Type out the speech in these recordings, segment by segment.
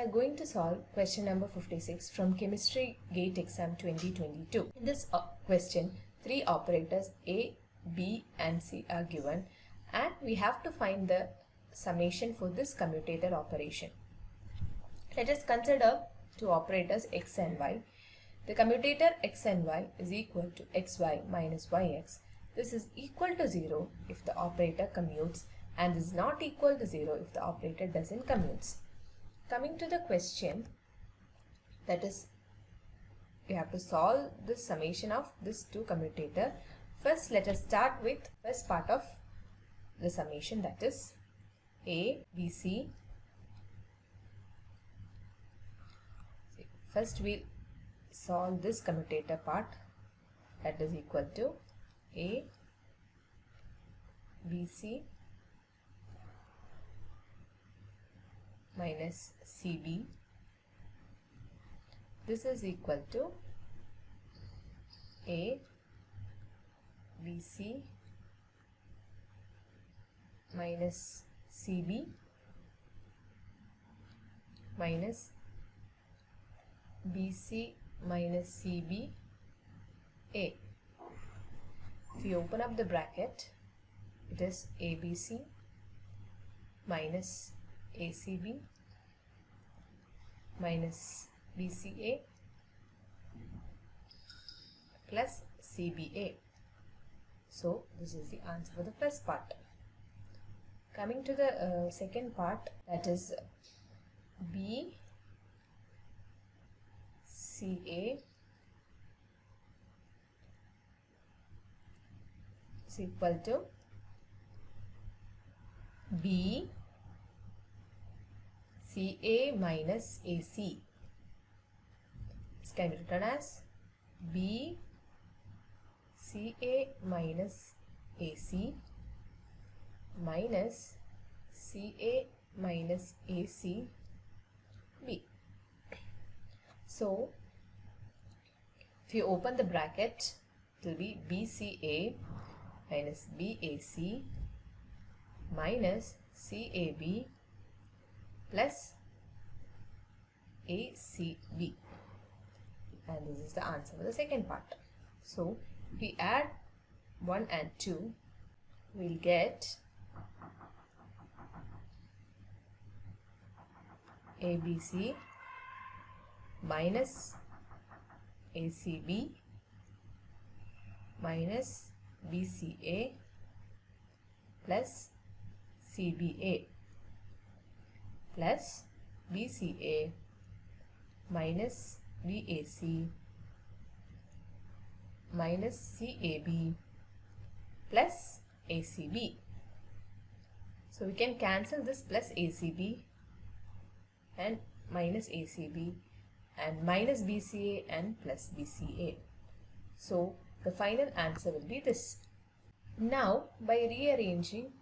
are going to solve question number 56 from Chemistry Gate Exam 2022. In this question, three operators A, B and C are given and we have to find the summation for this commutator operation. Let us consider two operators x and y. The commutator x and y is equal to xy minus yx. This is equal to 0 if the operator commutes and is not equal to 0 if the operator doesn't commute. Coming to the question, that is, we have to solve the summation of this two commutator. First, let us start with first part of the summation, that is A, B, C. First, we'll solve this commutator part, that is equal to A, B, C minus CB. This is equal to A, BC minus CB minus BC minus CB A. If you open up the bracket, it is ABC minus ACB minus BCA plus CBA. So this is the answer for the first part. Coming to the second part, that is BCA is equal to B CA minus AC. This can be written as B CA minus AC minus CA minus AC B. So, if you open the bracket, it will be BCA minus BAC minus CAB plus ACB, and this is the answer for the second part. So, if we add 1 and 2, we will get ABC minus ACB minus BCA plus CBA plus BCA minus BAC minus CAB plus ACB. So we can cancel this plus ACB and minus ACB and minus BCA and plus BCA. So the final answer will be this. Now, by rearranging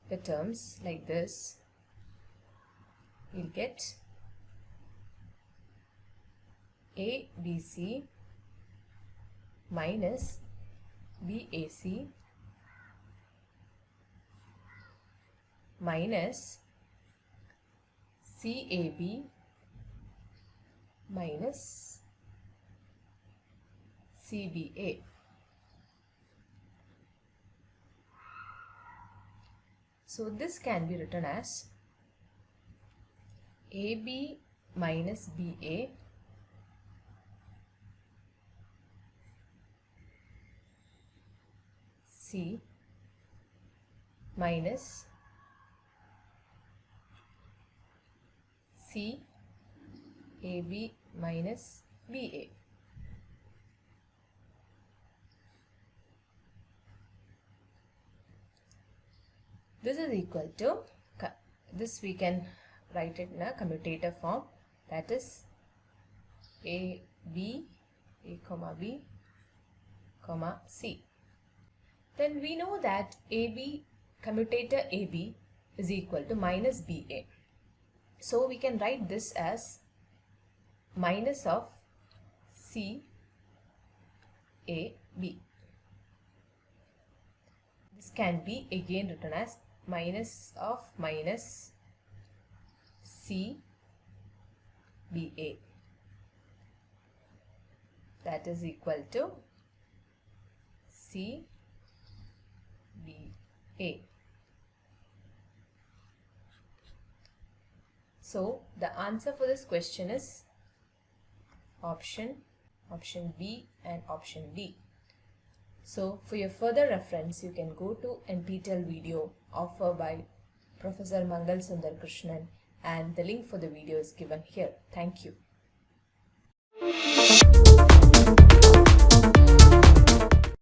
the terms like this, we'll get ABC minus BAC minus CAB minus CBA. So this can be written as AB minus BA C minus C AB minus BA. This is equal to, this we can write it in a commutator form, that is A comma B comma C. Then we know that AB, commutator AB is equal to minus BA. So we can write this as minus of CAB. This can be again written as minus of minus C BA. That is equal to CBA. So the answer for this question is option B and option D. So for your further reference, you can go to NPTEL video offered by Professor Mangal Sundar Krishnan, and the link for the video is given here. Thank you.